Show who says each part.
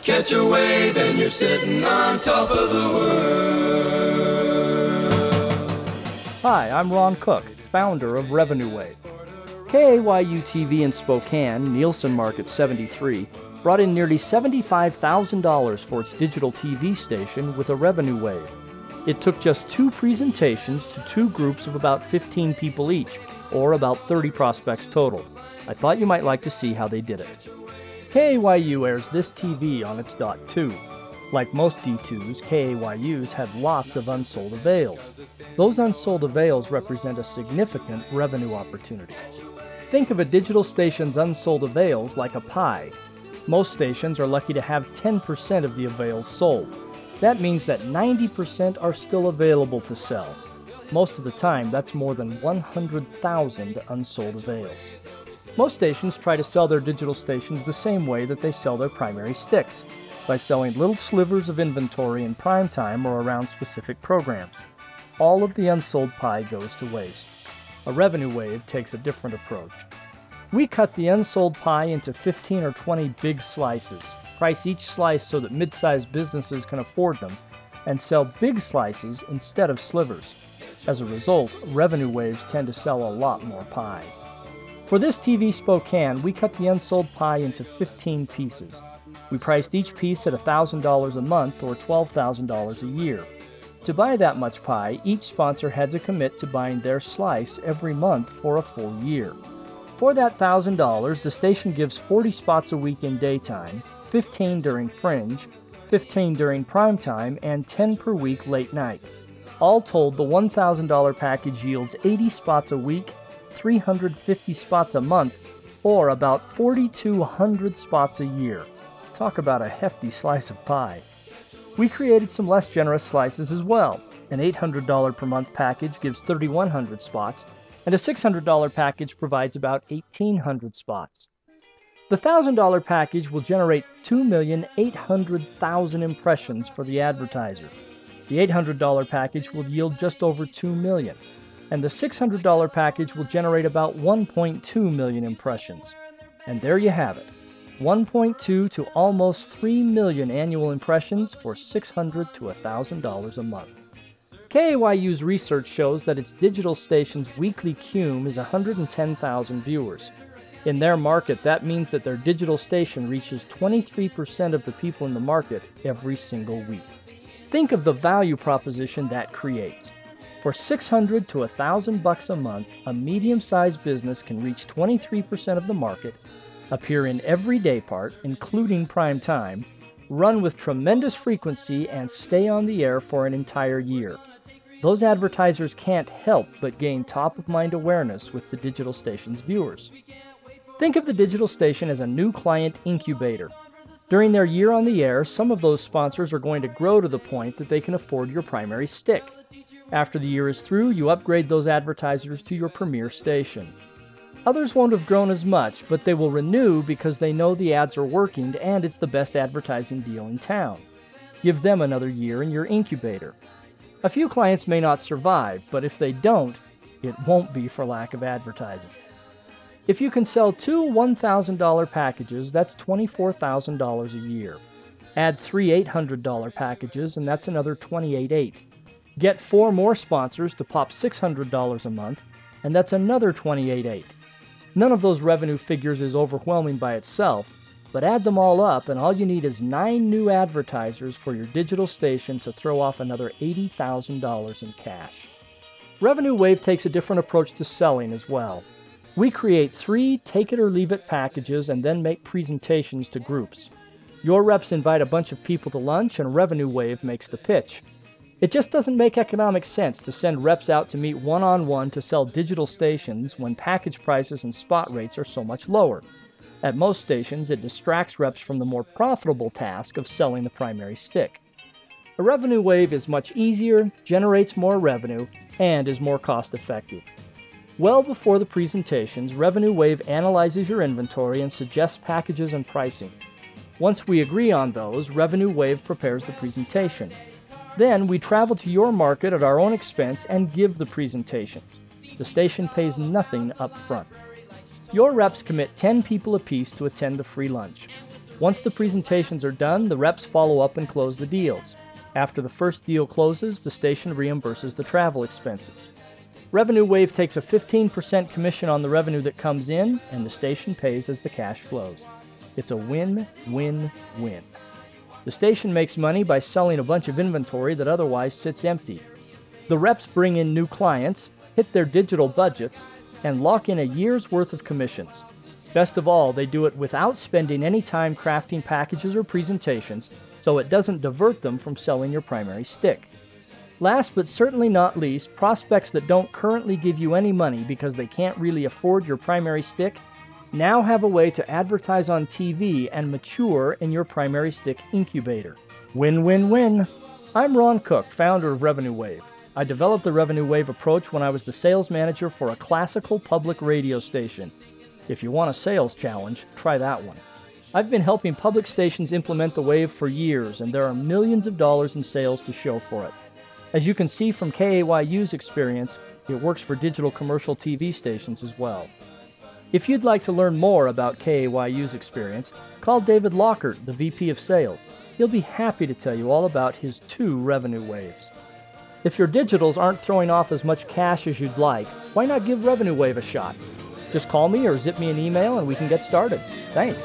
Speaker 1: Catch a wave and you're sitting on top of the world.
Speaker 2: Hi, I'm Ron Cook, founder of Revenue Wave. KAYU-TV in Spokane, Nielsen Market 73, brought in nearly $75,000 for its digital TV station with a Revenue Wave. It took just 2 presentations to 2 groups of about 15 people each, or about 30 prospects total. I thought you might like to see how they did it. KAYU airs ThisTV on its .2. Like most D2s, KAYUs have lots of unsold avails. Those unsold avails represent a significant revenue opportunity. Think of a digital station's unsold avails like a pie. Most stations are lucky to have 10% of the avails sold. That means that 90% are still available to sell. Most of the time, that's more than 100,000 unsold avails. Most stations try to sell their digital stations the same way that they sell their primary sticks, by selling little slivers of inventory in prime time or around specific programs. All of the unsold pie goes to waste. A Revenue Wave takes a different approach. We cut the unsold pie into 15 or 20 big slices, price each slice so that mid-sized businesses can afford them, and sell big slices instead of slivers. As a result, Revenue Waves tend to sell a lot more pie. For ThisTV Spokane, we cut the unsold pie into 15 pieces. We priced each piece at $1,000 a month or $12,000 a year. To buy that much pie, each sponsor had to commit to buying their slice every month for a full year. For that $1,000, the station gives 40 spots a week in daytime, 15 during fringe, 15 during prime time, and 10 per week late night. All told, the $1,000 package yields 80 spots a week, 350 spots a month, or about 4,200 spots a year. Talk about a hefty slice of pie. We created some less generous slices as well. An $800 per month package gives 3,100 spots, and a $600 package provides about 1,800 spots. The $1,000 package will generate 2,800,000 impressions for the advertiser. The $800 package will yield just over 2 million, and the $600 package will generate about 1.2 million impressions. And there you have it, 1.2 to almost 3 million annual impressions for $600 to $1,000 a month. KAYU's research shows that its digital station's weekly CUM is 110,000 viewers. In their market, that means that their digital station reaches 23% of the people in the market every single week. Think of the value proposition that creates. For $600 to $1,000 a month, a medium-sized business can reach 23% of the market, appear in every day part, including prime time, run with tremendous frequency, and stay on the air for an entire year. Those advertisers can't help but gain top-of-mind awareness with the digital station's viewers. Think of the digital station as a new client incubator. During their year on the air, some of those sponsors are going to grow to the point that they can afford your primary stick. After the year is through, you upgrade those advertisers to your premier station. Others won't have grown as much, but they will renew because they know the ads are working and it's the best advertising deal in town. Give them another year in your incubator. A few clients may not survive, but if they don't, it won't be for lack of advertising. If you can sell 2 $1,000 packages, that's $24,000 a year. Add 3 $800 packages, and that's another $28,800. Get 4 more sponsors to pop $600 a month, and that's another $28,800. None of those revenue figures is overwhelming by itself, but add them all up and all you need is 9 new advertisers for your digital station to throw off another $80,000 in cash. Revenue Wave takes a different approach to selling as well. We create 3 take-it-or-leave-it packages and then make presentations to groups. Your reps invite a bunch of people to lunch and Revenue Wave makes the pitch. It just doesn't make economic sense to send reps out to meet one-on-one to sell digital stations when package prices and spot rates are so much lower. At most stations, it distracts reps from the more profitable task of selling the primary stick. A Revenue Wave is much easier, generates more revenue, and is more cost-effective. Well before the presentations, Revenue Wave analyzes your inventory and suggests packages and pricing. Once we agree on those, Revenue Wave prepares the presentation. Then we travel to your market at our own expense and give the presentations. The station pays nothing up front. Your reps commit 10 people apiece to attend the free lunch. Once the presentations are done, the reps follow up and close the deals. After the first deal closes, the station reimburses the travel expenses. Revenue Wave takes a 15% commission on the revenue that comes in, and the station pays as the cash flows. It's a win-win-win. The station makes money by selling a bunch of inventory that otherwise sits empty. The reps bring in new clients, hit their digital budgets, and lock in a year's worth of commissions. Best of all, they do it without spending any time crafting packages or presentations, so it doesn't divert them from selling your primary stick. Last but certainly not least, prospects that don't currently give you any money because they can't really afford your primary stick now have a way to advertise on TV and mature in your primary stick incubator. Win-win-win. I'm Ron Cook, founder of Revenue Wave. I developed the Revenue Wave approach when I was the sales manager for a classical public radio station. If you want a sales challenge, try that one. I've been helping public stations implement the Wave for years, and there are millions of dollars in sales to show for it. As you can see from KAYU's experience, it works for digital commercial TV stations as well. If you'd like to learn more about KAYU's experience, call David Lockert, the VP of Sales. He'll be happy to tell you all about his 2 revenue waves. If your digitals aren't throwing off as much cash as you'd like, why not give Revenue Wave a shot? Just call me or zip me an email and we can get started. Thanks.